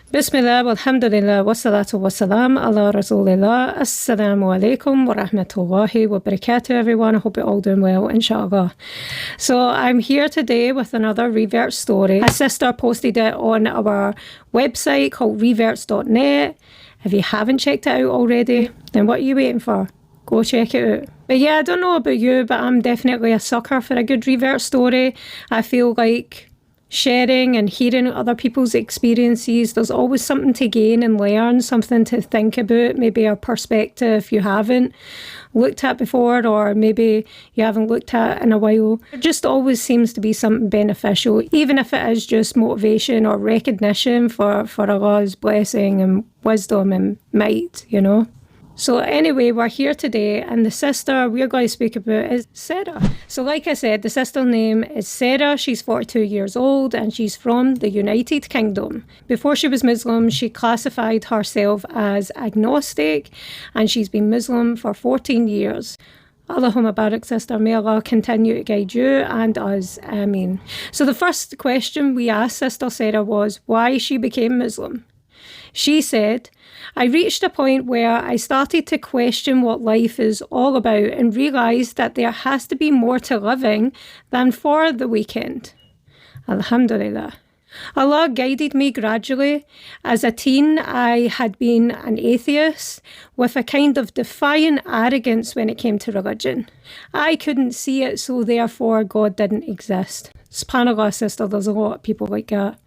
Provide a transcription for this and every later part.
Bismillah, walhamdulillah, wassalatu wassalam, ala rasulillah, assalamu alaikum wa rahmatullahi wa barakatuh, everyone. I hope you're all doing well, Inshā'Allāh. So I'm here today with another Revert story. A sister posted it on our website called Reverts.net. If you haven't checked it out already, then what are you waiting for? Go check it out. But yeah, I don't know about you, but I'm definitely a sucker for a good Revert story. I feel like sharing and hearing other people's experiences, there's always something to gain and learn, something to think about, maybe a perspective you haven't looked at before, or maybe you haven't looked at in a while. It just always seems to be something beneficial, even if it is just motivation or recognition for Allah's blessing and wisdom and might, you know. So anyway, we're here today, and the sister we're going to speak about is Sarah. So like I said, the sister's name is Sarah. She's 42 years old, and she's from the United Kingdom. Before she was Muslim, she classified herself as agnostic, and she's been Muslim for 14 years. Allahumma barak, sister. May Allah continue to guide you and us. Ameen. So the first question we asked Sister Sarah was why she became Muslim. She said, I reached a point where I started to question what life is all about and realised that there has to be more to living than for the weekend. Alhamdulillah. Allah guided me gradually. As a teen, I had been an atheist with a kind of defiant arrogance when it came to religion. I couldn't see it, so therefore God didn't exist. SubhanAllah, sister, there's a lot of people like that.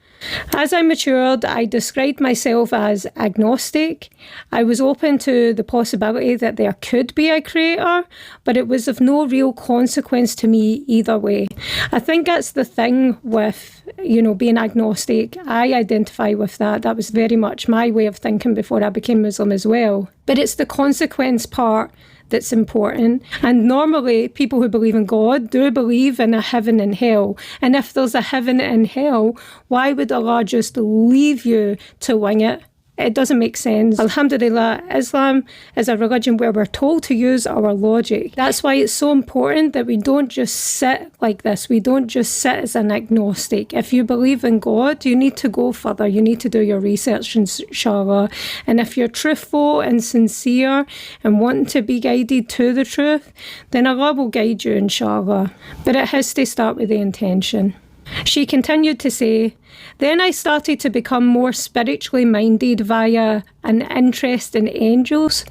As I matured, I described myself as agnostic. I was open to the possibility that there could be a creator, but it was of no real consequence to me either way. I think that's the thing with, being agnostic. I identify with that. That was very much my way of thinking before I became Muslim as well. But it's the consequence part that's important. And normally people who believe in God do believe in a heaven and hell. And if there's a heaven and hell, why would Allah just leave you to wing it? It doesn't make sense. Alhamdulillah, Islam is a religion where we're told to use our logic. That's why it's so important that we don't just sit like this. We don't just sit as an agnostic. If you believe in God, you need to go further. You need to do your research, Inshallah. And if you're truthful and sincere and wanting to be guided to the truth, then Allah will guide you, Inshallah. But it has to start with the intention. She continued to say, then I started to become more spiritually minded via an interest in angels.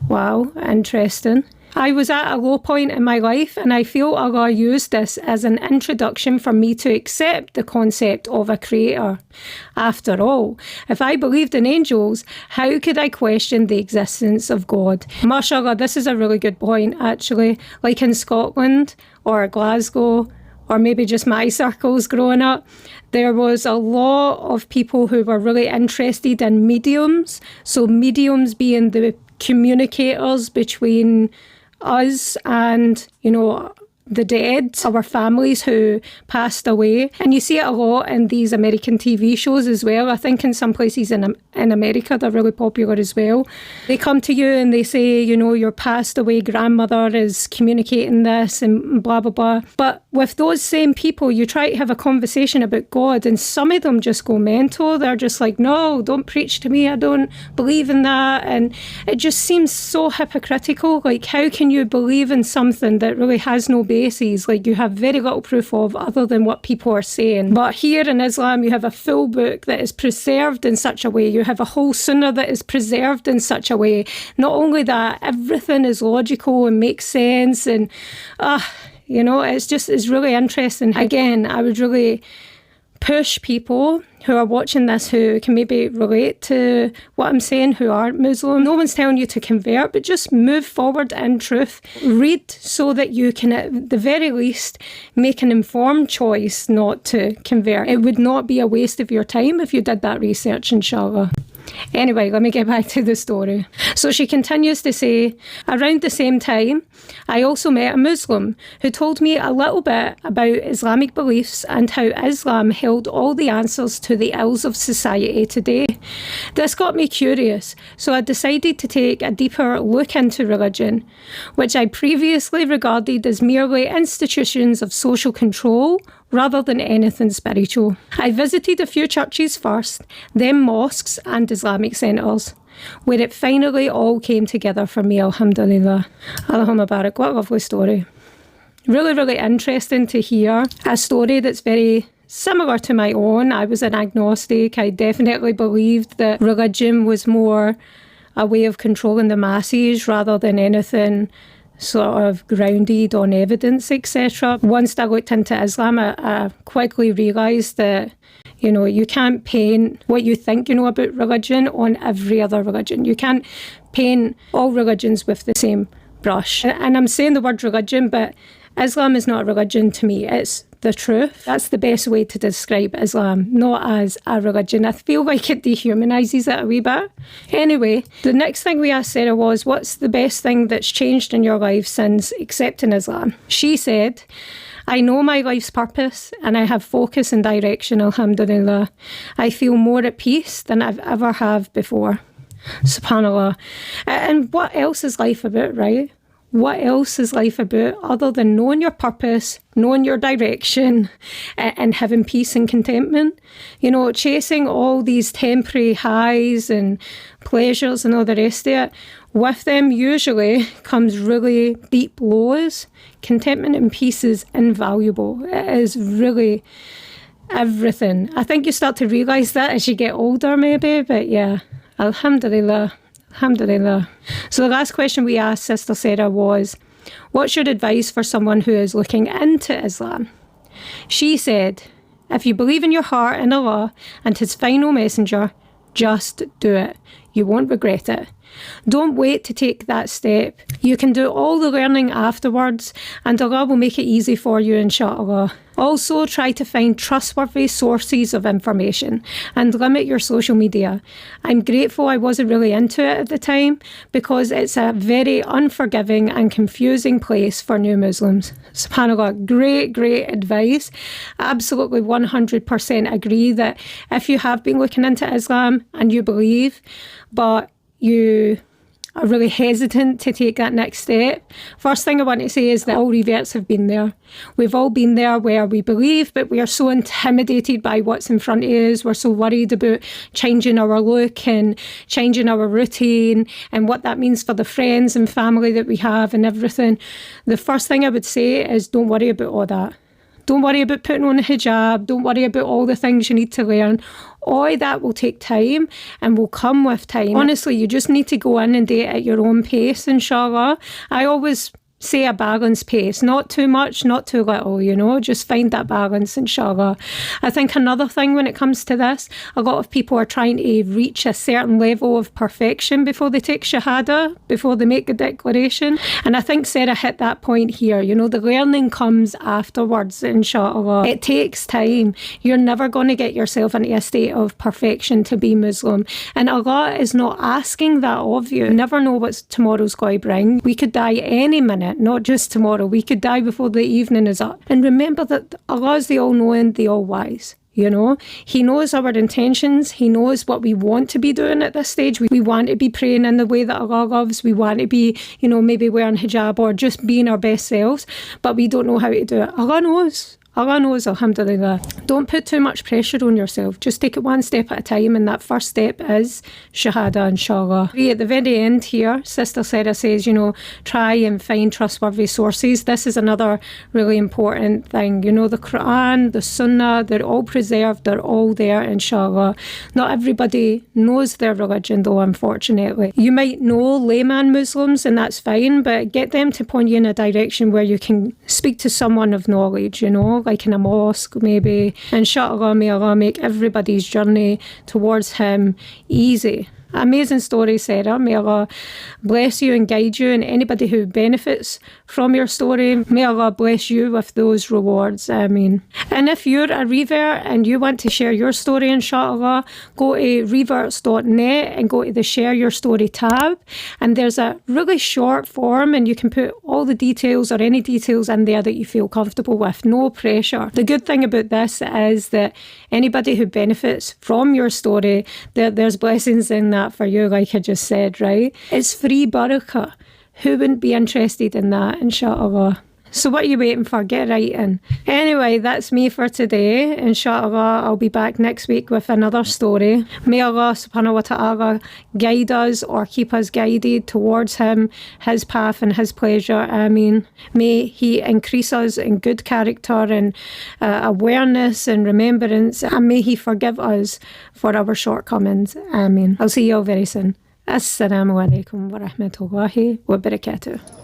Wow, interesting. I was at a low point in my life, and I feel Allah used this as an introduction for me to accept the concept of a creator. After all, if I believed in angels, how could I question the existence of God? MashaAllah, this is a really good point, actually. Like in Scotland or Glasgow, or maybe just my circles growing up, there was a lot of people who were really interested in mediums. So mediums being the communicators between us and, the dead, our families who passed away. And you see it a lot in these American TV shows as well. I think in some places in America, they're really popular as well. They come to you and they say, your passed away grandmother is communicating this and blah, blah, blah. But with those same people, you try to have a conversation about God, and some of them just go mental. They're just like, no, don't preach to me. I don't believe in that. And it just seems so hypocritical. Like, how can you believe in something that really has no basis, like you have very little proof of other than what people are saying? But here in Islam, you have a full book that is preserved in such a way. You have a whole sunnah that is preserved in such a way. Not only that, everything is logical and makes sense. And, it's really interesting. Again, I would really push people who are watching this who can maybe relate to what I'm saying, who aren't Muslim. No one's telling you to convert, but just move forward in truth. Read so that you can, at the very least, make an informed choice not to convert. It would not be a waste of your time if you did that research, Inshallah. Anyway, let me get back to the story. So she continues to say, around the same time, I also met a Muslim who told me a little bit about Islamic beliefs and how Islam held all the answers to the ills of society today. This got me curious, so I decided to take a deeper look into religion, which I previously regarded as merely institutions of social control rather than anything spiritual. I visited a few churches first, then mosques and Islamic centres, where it finally all came together for me, alhamdulillah. Allahumma barak. What a lovely story. Really, really interesting to hear a story that's very similar to my own. I was an agnostic. I definitely believed that religion was more a way of controlling the masses rather than anything sort of grounded on evidence, etc. Once I looked into Islam, I quickly realised that, you know, you can't paint what you think you know about religion on every other religion. You can't paint all religions with the same brush. And I'm saying the word religion, but Islam is not a religion to me. It's the truth. That's the best way to describe Islam, not as a religion. I feel like it dehumanises it a wee bit. Anyway, the next thing we asked Sarah was, what's the best thing that's changed in your life since accepting Islam? She said, I know my life's purpose and I have focus and direction, alhamdulillah. I feel more at peace than I've ever have before. SubhanAllah. And what else is life about, right? What else is life about other than knowing your purpose, knowing your direction, and having peace and contentment? You know, chasing all these temporary highs and pleasures and all the rest of it, with them usually comes really deep lows. Contentment and peace is invaluable. It is really everything. I think you start to realise that as you get older maybe, but yeah, alhamdulillah. Alhamdulillah. So the last question we asked Sister Sarah was, what's your advice for someone who is looking into Islam? She said, if you believe in your heart in Allah and His final messenger, just do it. You won't regret it. Don't wait to take that step. You can do all the learning afterwards and Allah will make it easy for you, Inshā'Allāh. Also, try to find trustworthy sources of information and limit your social media. I'm grateful I wasn't really into it at the time because it's a very unforgiving and confusing place for new Muslims. SubhanAllah, great advice. Absolutely 100% agree that if you have been looking into Islam and you believe, but you are really hesitant to take that next step. First thing I want to say is that all reverts have been there. We've all been there where we believe, but we are so intimidated by what's in front of us. We're so worried about changing our look and changing our routine and what that means for the friends and family that we have and everything. The first thing I would say is don't worry about all that. Don't worry about putting on a hijab. Don't worry about all the things you need to learn. All that will take time and will come with time. Honestly, you just need to go in and do it at your own pace, inshallah. I always say a balanced pace, not too much, not too little, you know, just find that balance, inshallah. I think another thing when it comes to this, a lot of people are trying to reach a certain level of perfection before they take shahada, before they make the declaration. And I think Sarah hit that point here, you know, the learning comes afterwards, inshallah. It takes time. You're never going to get yourself into a state of perfection to be Muslim. And Allah is not asking that of you. You never know what tomorrow's going to bring. We could die any minute. Not just tomorrow. We could die before the evening is up. And remember that Allah is the all-knowing, the all-wise. You know, He knows our intentions. He knows what we want to be doing at this stage. We want to be praying in the way that Allah loves. We want to be, you know, maybe wearing hijab or just being our best selves. But we don't know how to do it. Allah knows. Allah knows, alhamdulillah. Don't put too much pressure on yourself. Just take it one step at a time, and that first step is shahada, inshallah. At the very end here, Sister Sarah says, you know, try and find trustworthy sources. This is another really important thing. You know, the Quran, the Sunnah, they're all preserved. They're all there, inshallah. Not everybody knows their religion, though, unfortunately. You might know layman Muslims, and that's fine, but get them to point you in a direction where you can speak to someone of knowledge, you know, like in a mosque maybe. Insha'Allah, may Allah make everybody's journey towards Him easy. Amazing story, Sarah. May Allah bless you and guide you, and anybody who benefits from your story, may Allah bless you with those rewards. Ameen. And if you're a revert and you want to share your story, inshallah, go to reverts.net and go to the Share Your Story tab. And there's a really short form, and you can put all the details or any details in there that you feel comfortable with. No pressure. The good thing about this is that anybody who benefits from your story, there's blessings in that for you, like I just said, right? It's free barakah. Who wouldn't be interested in that, inshallah? So what are you waiting for? Get right in. Anyway, that's me for today. Inshā'Allāh, I'll be back next week with another story. May Allah subhanahu wa ta'ala guide us or keep us guided towards Him, His path and His pleasure. Ameen. May He increase us in good character and awareness and remembrance, and may He forgive us for our shortcomings. Ameen. I'll see you all very soon. Assalamu alaikum wa rahmatullahi wa barakatuh.